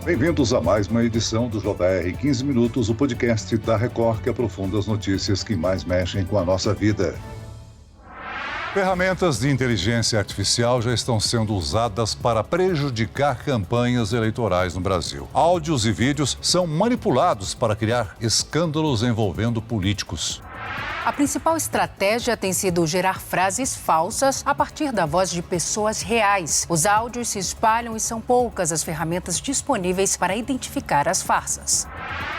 Bem-vindos a mais uma edição do JR 15 Minutos, o podcast da Record que aprofunda as notícias que mais mexem com a nossa vida. Ferramentas de inteligência artificial já estão sendo usadas para prejudicar campanhas eleitorais no Brasil. Áudios e vídeos são manipulados para criar escândalos envolvendo políticos. A principal estratégia tem sido gerar frases falsas a partir da voz de pessoas reais. Os áudios se espalham e são poucas as ferramentas disponíveis para identificar as farsas.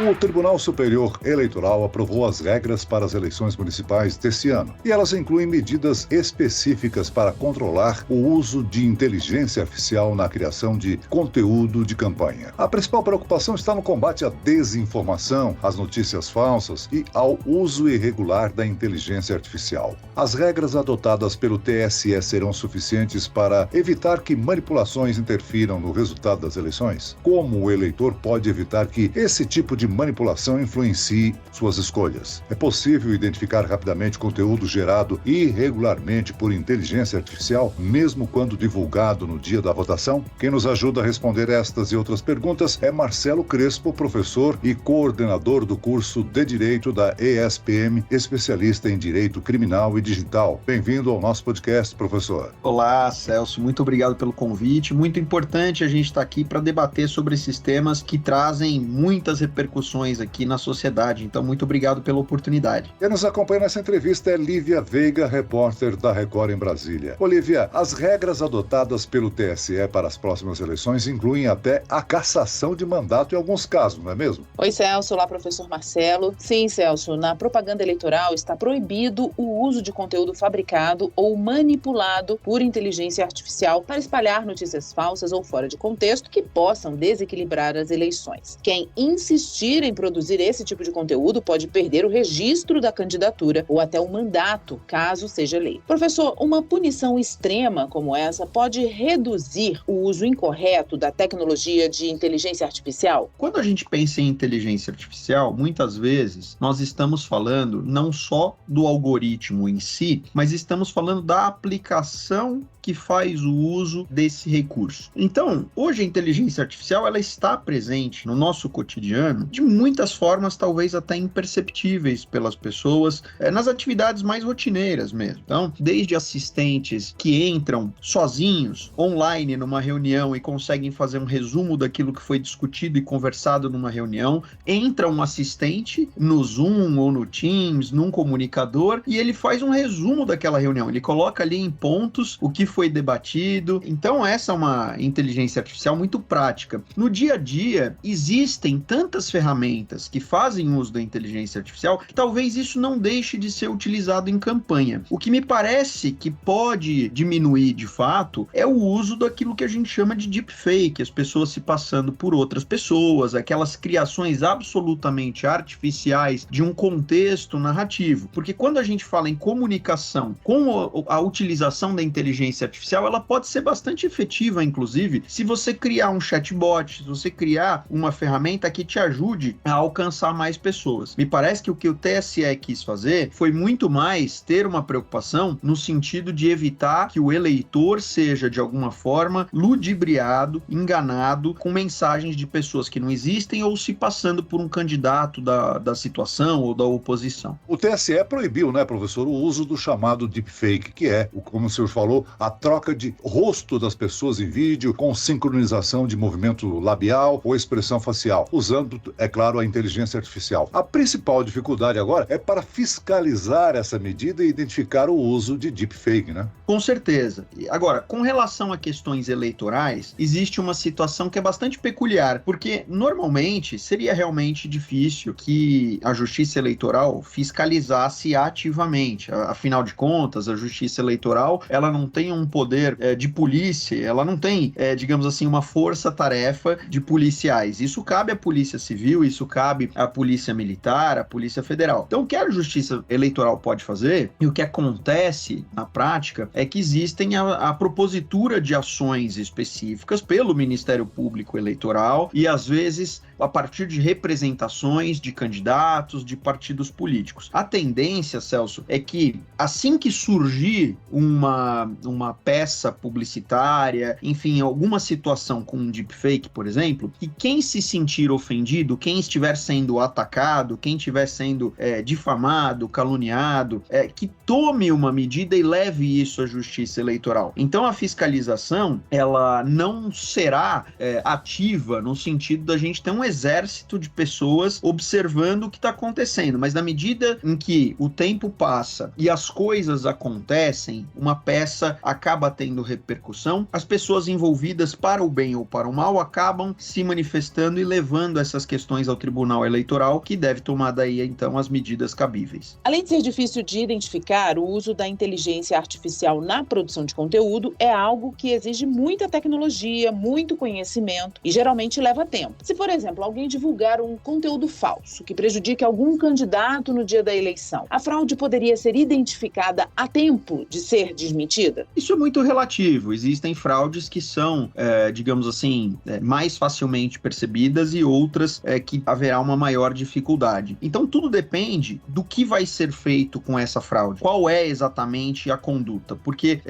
O Tribunal Superior Eleitoral aprovou as regras para as eleições municipais deste ano. E elas incluem medidas específicas para controlar o uso de inteligência artificial na criação de conteúdo de campanha. A principal preocupação está no combate à desinformação, às notícias falsas e ao uso irregular da inteligência artificial. As regras adotadas pelo TSE serão suficientes para evitar que manipulações interfiram no resultado das eleições? Como o eleitor pode evitar que esse tipo de manipulação influencie suas escolhas? É possível identificar rapidamente conteúdo gerado irregularmente por inteligência artificial, mesmo quando divulgado no dia da votação? Quem nos ajuda a responder estas e outras perguntas é Marcelo Crespo, professor e coordenador do curso de Direito da ESPM, especialista em Direito Criminal e Digital. Bem-vindo ao nosso podcast, professor. Olá, Celso. Muito obrigado pelo convite. Muito importante a gente estar aqui para debater sobre esses temas que trazem muitas repercussões aqui na sociedade. Então, muito obrigado pela oportunidade. Quem nos acompanha nessa entrevista é Lívia Veiga, repórter da Record em Brasília. Olívia, as regras adotadas pelo TSE para as próximas eleições incluem até a cassação de mandato em alguns casos, não é mesmo? Oi, Celso. Olá, professor Marcelo. Sim, Celso. Na propaganda eleitoral está proibido o uso de conteúdo fabricado ou manipulado por inteligência artificial para espalhar notícias falsas ou fora de contexto que possam desequilibrar as eleições. Quem insistir em produzir esse tipo de conteúdo pode perder o registro da candidatura ou até o mandato, caso seja eleito. Professor, uma punição extrema como essa pode reduzir o uso incorreto da tecnologia de inteligência artificial? Quando a gente pensa em inteligência artificial, muitas vezes nós estamos falando não só do algoritmo em si, mas estamos falando da aplicação que faz o uso desse recurso. Então, hoje a inteligência artificial ela está presente no nosso cotidiano de muitas formas, talvez até imperceptíveis pelas pessoas, nas atividades mais rotineiras mesmo. Então, desde assistentes que entram sozinhos, online, numa reunião e conseguem fazer um resumo daquilo que foi discutido e conversado numa reunião, entra um assistente no Zoom ou no Teams, num comunicador, e ele faz um resumo daquela reunião. Ele coloca ali em pontos o que foi debatido. Então, essa é uma inteligência artificial muito prática. No dia a dia, existem tantas ferramentas que fazem uso da inteligência artificial que talvez isso não deixe de ser utilizado em campanha. O que me parece que pode diminuir de fato é o uso daquilo que a gente chama de deepfake, as pessoas se passando por outras pessoas, aquelas criações absolutamente artificiais de um contexto narrativo. Porque quando a gente fala em comunicação com a utilização da inteligência artificial, ela pode ser bastante efetiva, inclusive, se você criar um chatbot, se você criar uma ferramenta que te ajude a alcançar mais pessoas. Me parece que o TSE quis fazer foi muito mais ter uma preocupação no sentido de evitar que o eleitor seja, de alguma forma, ludibriado, enganado com mensagens de pessoas que não existem ou se passando por um candidato da situação ou da oposição. O TSE proibiu, né, professor, o uso do chamado deepfake, que é, como o senhor falou, a troca de rosto das pessoas em vídeo com sincronização de movimento labial ou expressão facial, usando, é claro, a inteligência artificial. A principal dificuldade agora é para fiscalizar essa medida e identificar o uso de deepfake, né? Com certeza. Agora, com relação a questões eleitorais, existe uma situação que é bastante peculiar, porque normalmente seria realmente difícil que a Justiça Eleitoral fiscalizasse ativamente. Afinal de contas, a Justiça Eleitoral, ela não tem um poder de polícia, ela não tem, digamos assim, uma força-tarefa de policiais. Isso cabe à Polícia Civil, isso cabe à Polícia Militar, à Polícia Federal. Então, o que a Justiça Eleitoral pode fazer, e o que acontece na prática, é que existem a propositura de ações específicas pelo Ministério Público Eleitoral e, às vezes, a partir de representações de candidatos, de partidos políticos. A tendência, Celso, é que assim que surgir uma uma peça publicitária, enfim, alguma situação com um deepfake, por exemplo, e quem se sentir ofendido, quem estiver sendo atacado, quem estiver sendo difamado, caluniado, que tome uma medida e leve isso à justiça eleitoral. Então a fiscalização, ela não será ativa no sentido da gente ter um exército de pessoas observando o que está acontecendo, mas na medida em que o tempo passa e as coisas acontecem, uma peça acaba tendo repercussão, as pessoas envolvidas para o bem ou para o mal acabam se manifestando e levando essas questões ao Tribunal Eleitoral, que deve tomar daí então as medidas cabíveis. Além de ser difícil de identificar, o uso da inteligência artificial na produção de conteúdo é algo que exige muita tecnologia, muito conhecimento e geralmente leva tempo. Se, por exemplo, alguém divulgar um conteúdo falso que prejudique algum candidato no dia da eleição, a fraude poderia ser identificada a tempo de ser desmentida? Isso é muito relativo. Existem fraudes que são, digamos assim, mais facilmente percebidas e outras que haverá uma maior dificuldade. Então tudo depende do que vai ser feito com essa fraude. Qual é exatamente a conduta? Porque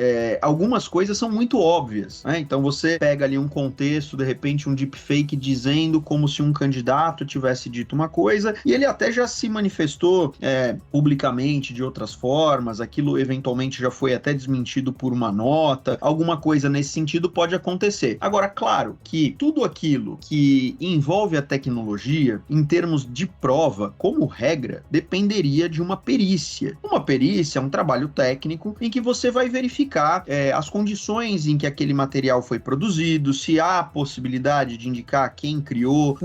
algumas coisas são muito óbvias, né? Então você pega ali um contexto, de repente um deepfake dizendo como se um candidato tivesse dito uma coisa e ele até já se manifestou publicamente de outras formas, aquilo eventualmente já foi até desmentido por uma nota, alguma coisa nesse sentido pode acontecer. Agora, claro que tudo aquilo que envolve a tecnologia, em termos de prova, como regra, dependeria de uma perícia. Uma perícia é um trabalho técnico em que você vai verificar as condições em que aquele material foi produzido, se há possibilidade de indicar quem criou,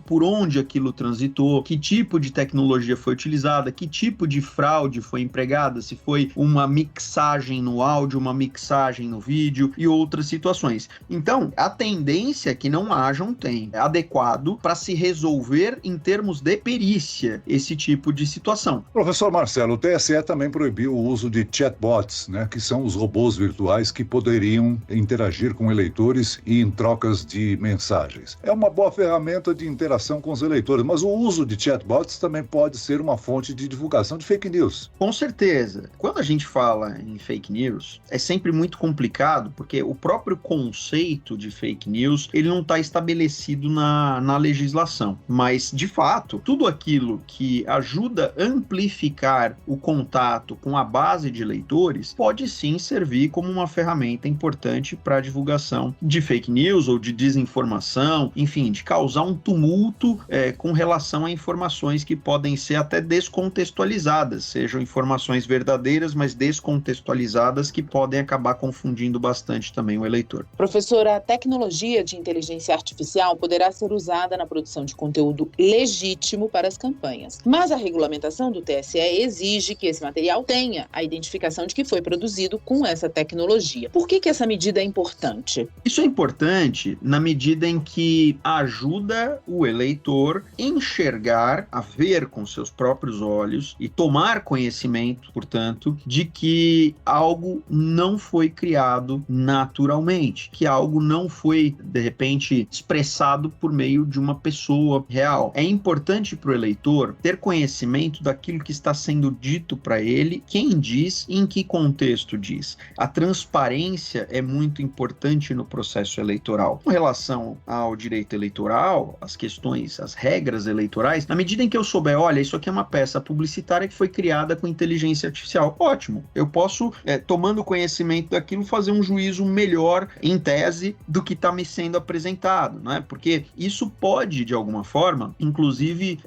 por onde aquilo transitou, que tipo de tecnologia foi utilizada, que tipo de fraude foi empregada, se foi uma mixagem no áudio, uma mixagem no vídeo e outras situações. Então, a tendência é que não haja um tempo adequado para se resolver em termos de perícia esse tipo de situação. Professor Marcelo, o TSE também proibiu o uso de chatbots, né, que são os robôs virtuais que poderiam interagir com eleitores e em trocas de mensagens. É uma boa ferramenta de interação com os eleitores, mas o uso de chatbots também pode ser uma fonte de divulgação de fake news. Com certeza. Quando a gente fala em fake news, é sempre muito complicado, porque o próprio conceito de fake news, ele não está estabelecido na legislação. Mas, de fato, tudo aquilo que ajuda a amplificar o contato com a base de eleitores pode sim servir como uma ferramenta importante para a divulgação de fake news ou de desinformação, enfim, de causar um tumulto com relação a informações que podem ser até descontextualizadas, sejam informações verdadeiras, mas descontextualizadas, que podem acabar confundindo bastante também o eleitor. Professora, a tecnologia de inteligência artificial poderá ser usada na produção de conteúdo legítimo para as campanhas, mas a regulamentação do TSE exige que esse material tenha a identificação de que foi produzido com essa tecnologia. Por que essa medida é importante? Isso é importante na medida em que ajuda o eleitor a enxergar, a ver com seus próprios olhos e tomar conhecimento, portanto, de que algo não foi criado naturalmente, que algo não foi, de repente, expressado por meio de uma pessoa real. É importante para o eleitor ter conhecimento daquilo que está sendo dito para ele, quem diz e em que contexto diz. A transparência é muito importante no processo eleitoral. Com relação ao direito eleitoral, as questões, as regras eleitorais, na medida em que eu souber, olha, isso aqui é uma peça publicitária que foi criada com inteligência artificial, ótimo. Eu posso, tomando conhecimento daquilo, fazer um juízo melhor, em tese, do que está me sendo apresentado, né? Porque isso pode, de alguma forma, inclusive,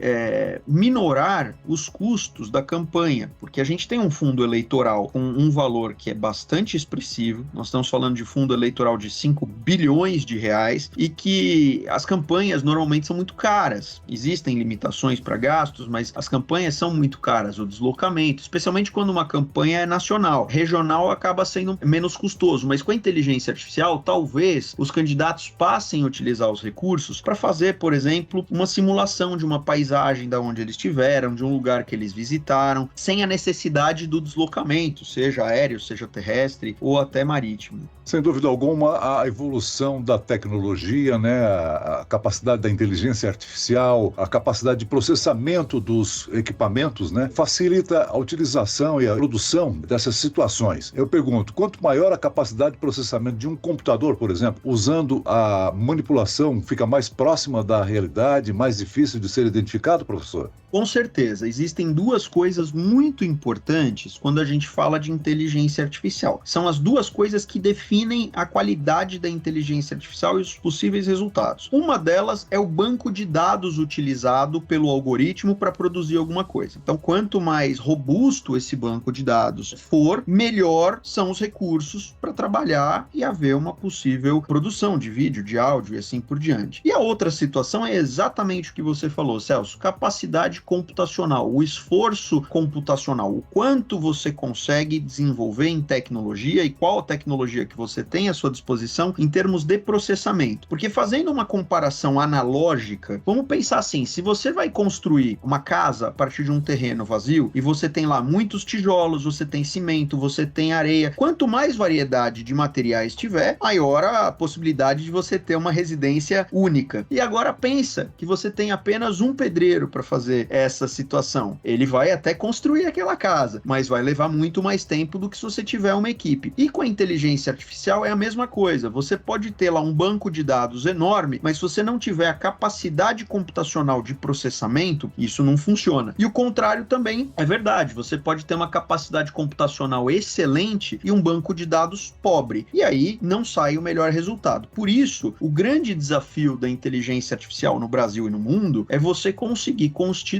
minorar os custos da campanha, porque a gente tem um fundo eleitoral com um valor que é bastante expressivo, nós estamos falando de fundo eleitoral de 5 bilhões de reais, e que as campanhas normalmente são muito caras. Existem limitações para gastos, mas as campanhas são muito caras, o deslocamento, especialmente quando uma campanha é nacional. Regional acaba sendo menos custoso, mas com a inteligência artificial, talvez os candidatos passem a utilizar os recursos para fazer, por exemplo, uma simulação de uma paisagem da onde eles estiveram, de um lugar que eles visitaram, sem a necessidade do deslocamento, seja aéreo, seja terrestre ou até marítimo. Sem dúvida alguma, a evolução da tecnologia, né, a capacidade da inteligência artificial, a capacidade de processamento dos equipamentos, né, facilita a utilização e a produção dessas situações. Eu pergunto, pergunto, quanto maior a capacidade de processamento de um computador, por exemplo, usando a manipulação, fica mais próxima da realidade, mais difícil de ser identificado, professor? Com certeza, existem duas coisas muito importantes quando a gente fala de inteligência artificial. São as duas coisas que definem a qualidade da inteligência artificial e os possíveis resultados. Uma delas é o banco de dados utilizado pelo algoritmo para produzir alguma coisa. Então, quanto mais robusto esse banco de dados for, melhor são os recursos para trabalhar e haver uma possível produção de vídeo, de áudio e assim por diante. E a outra situação é exatamente o que você falou, Celso, capacidade computacional, o esforço computacional, o quanto você consegue desenvolver em tecnologia e qual tecnologia que você tem à sua disposição em termos de processamento. Porque fazendo uma comparação analógica, vamos pensar assim, se você vai construir uma casa a partir de um terreno vazio e você tem lá muitos tijolos, você tem cimento, você tem areia, quanto mais variedade de materiais tiver, maior a possibilidade de você ter uma residência única. E agora pensa que você tem apenas um pedreiro para fazer essa situação. Ele vai até construir aquela casa, mas vai levar muito mais tempo do que se você tiver uma equipe. E com a inteligência artificial é a mesma coisa. Você pode ter lá um banco de dados enorme, mas se você não tiver a capacidade computacional de processamento, isso não funciona. E o contrário também é verdade. Você pode ter uma capacidade computacional excelente e um banco de dados pobre. E aí não sai o melhor resultado. Por isso, o grande desafio da inteligência artificial no Brasil e no mundo é você conseguir constituir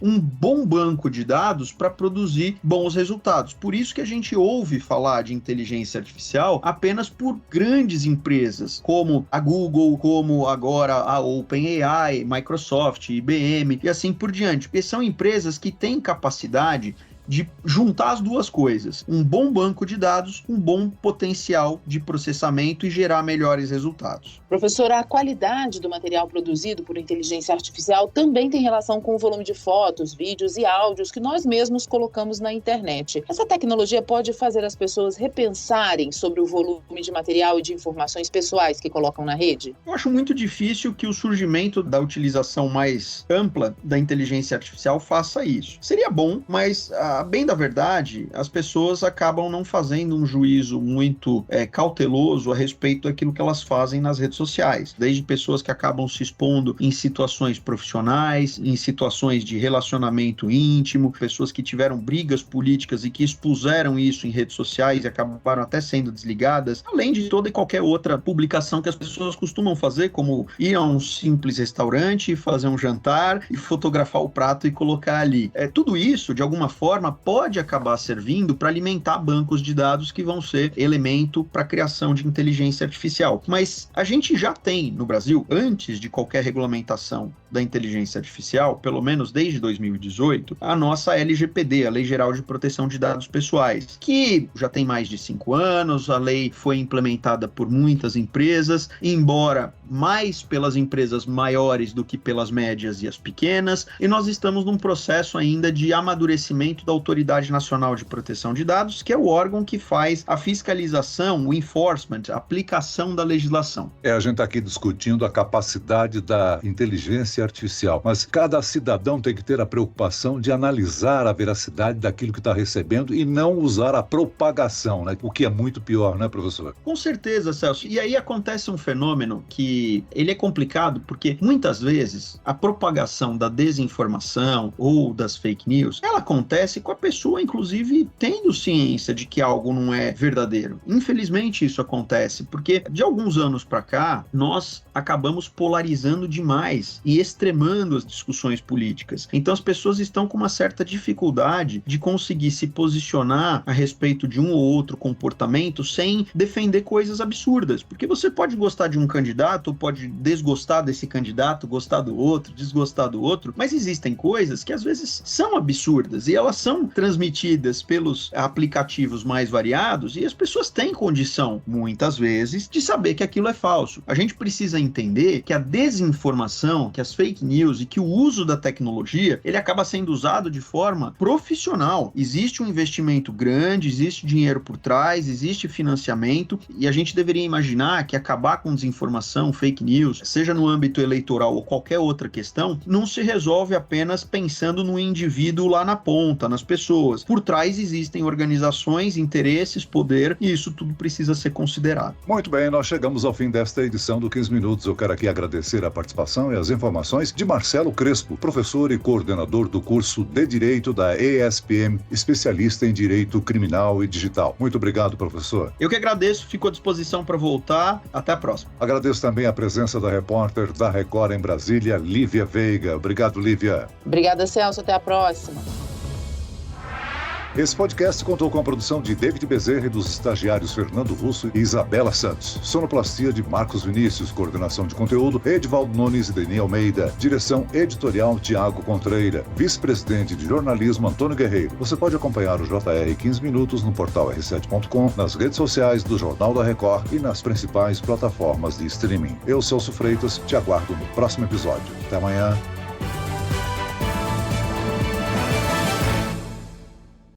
um bom banco de dados para produzir bons resultados. Por isso que a gente ouve falar de inteligência artificial apenas por grandes empresas, como a Google, como agora a OpenAI, Microsoft, IBM e assim por diante, porque são empresas que têm capacidade de juntar as duas coisas, um bom banco de dados, um bom potencial de processamento e gerar melhores resultados. Professora, a qualidade do material produzido por inteligência artificial também tem relação com o volume de fotos, vídeos e áudios que nós mesmos colocamos na internet. Essa tecnologia pode fazer as pessoas repensarem sobre o volume de material e de informações pessoais que colocam na rede? Eu acho muito difícil que o surgimento da utilização mais ampla da inteligência artificial faça isso. Seria bom, mas bem da verdade, as pessoas acabam não fazendo um juízo muito cauteloso a respeito daquilo que elas fazem nas redes sociais. Desde pessoas que acabam se expondo em situações profissionais, em situações de relacionamento íntimo, pessoas que tiveram brigas políticas e que expuseram isso em redes sociais e acabaram até sendo desligadas, além de toda e qualquer outra publicação que as pessoas costumam fazer, como ir a um simples restaurante, fazer um jantar e fotografar o prato e colocar ali. Tudo isso, de alguma forma, pode acabar servindo para alimentar bancos de dados que vão ser elemento para a criação de inteligência artificial. Mas a gente já tem no Brasil, antes de qualquer regulamentação da inteligência artificial, pelo menos desde 2018, a nossa LGPD, a Lei Geral de Proteção de Dados Pessoais, que já tem mais de 5 anos, a lei foi implementada por muitas empresas, embora mais pelas empresas maiores do que pelas médias e as pequenas, e nós estamos num processo ainda de amadurecimento da Autoridade Nacional de Proteção de Dados, que é o órgão que faz a fiscalização, o enforcement, a aplicação da legislação. A gente está aqui discutindo a capacidade da inteligência artificial, mas cada cidadão tem que ter a preocupação de analisar a veracidade daquilo que está recebendo e não usar a propagação, né? O que é muito pior, né, professor? Com certeza, Celso. E aí acontece um fenômeno que ele é complicado, porque muitas vezes a propagação da desinformação ou das fake news, ela acontece com a pessoa, inclusive, tendo ciência de que algo não é verdadeiro. Infelizmente isso acontece, porque de alguns anos para cá, nós acabamos polarizando demais e extremando as discussões políticas. Então as pessoas estão com uma certa dificuldade de conseguir se posicionar a respeito de um ou outro comportamento sem defender coisas absurdas, porque você pode gostar de um candidato ou pode desgostar desse candidato, gostar do outro, desgostar do outro, mas existem coisas que às vezes são absurdas e elas são transmitidas pelos aplicativos mais variados e as pessoas têm condição, muitas vezes, de saber que aquilo é falso. A gente precisa entender que a desinformação, que as fake news e que o uso da tecnologia, ele acaba sendo usado de forma profissional. Existe um investimento grande, existe dinheiro por trás, existe financiamento e a gente deveria imaginar que acabar com desinformação, fake news, seja no âmbito eleitoral ou qualquer outra questão, não se resolve apenas pensando no indivíduo lá na ponta, nas pessoas. Por trás existem organizações, interesses, poder, e isso tudo precisa ser considerado. Muito bem, nós chegamos ao fim desta edição do 15 Minutos. Eu quero aqui agradecer a participação e as informações de Marcelo Crespo, professor e coordenador do curso de Direito da ESPM, especialista em Direito Criminal e Digital. Muito obrigado, professor. Eu que agradeço, fico à disposição para voltar. Até a próxima. Agradeço também a presença da repórter da Record em Brasília, Lívia Veiga. Obrigado, Lívia. Obrigada, Celso. Até a próxima. Esse podcast contou com a produção de David Bezerra e dos estagiários Fernando Russo e Isabela Santos. Sonoplastia de Marcos Vinícius, coordenação de conteúdo Edivaldo Nunes e Deni Almeida. Direção editorial Tiago Contreira. Vice-presidente de jornalismo Antônio Guerreiro. Você pode acompanhar o JR 15 Minutos no portal r7.com, nas redes sociais do Jornal da Record e nas principais plataformas de streaming. Eu, Celso Freitas, te aguardo no próximo episódio. Até amanhã.